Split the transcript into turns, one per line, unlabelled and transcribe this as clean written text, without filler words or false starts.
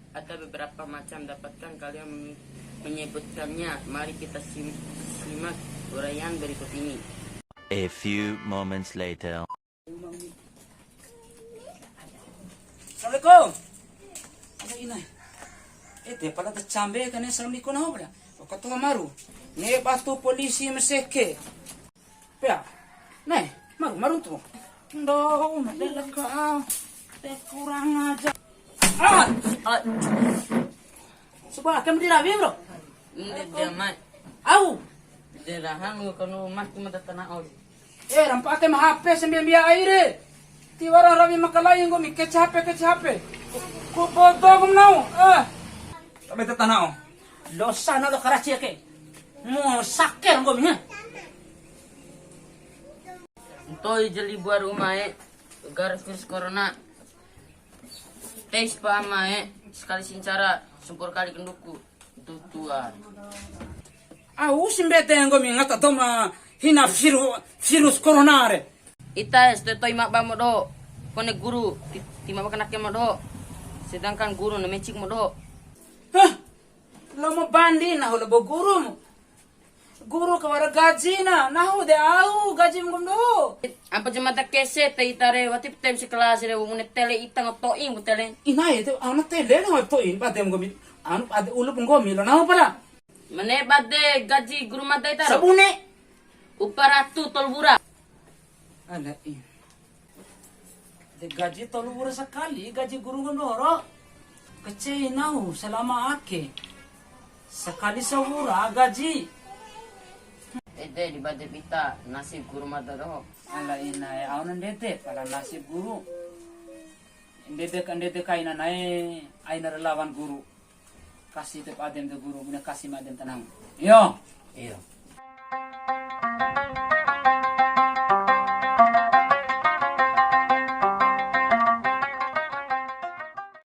Ada beberapa macam, dapatkan kalian menyebutkannya. Mari kita simak uraian berikut ini.
A few moments later.
Assalamualaikum. Ada inai. Ete pada tercambe kan assalamualaikum na obra. Kata maru. Ne batu polisi meseke. Pia. Nah, maru tu. Ndo, madela ka. Te kurang aja. Subah kamu dirabi bro.
Ini dia mat.
Au.
Derahan lu kanu mat cuma tanah oli.
Rampak ke HP sambil biar air. Tiwara rabi makalayin gomi kecape. Ku bodoh gum nau. Tapi tetanau. Lo sana lo karachi ke. Mo saker gomi ha.
Toy jeli buat rumah garis virus corona. Tes pa sekali sincara sempur kali kenduku. Tuan.
Simbete gomi ngata toma hina virus corona re.
Ita toy mak ba modo. Kone guru tima ba kanak modo. Sedangkan guru na mecik modo.
Hah? Lo mo bandi na lo bo guru mo. Guru kawara gaji na. Nahu de gaji mo do.
Apa jemata kese te itare watip tem sekelas re umune tele itang toing tele.
Inai te ana tele na to in pa tem gomi. Anu ade ulup gomi lo nahu pala.
Mane bade gaji guru mata itaro.
Sabune.
Uparatu tolbura.
Ala in. De gaji tolbura sekali gaji guru gondoro. Kecil nahu selama ake. Sekali sahura gaji.
Ede di bade pita nasib guru mata doh.
Ala inai aunan dete pala nasib guru. Dete kaina nai aina relawan guru. Kasih te padem de guru, guna kasih madem tenang. Yo.
Iyo.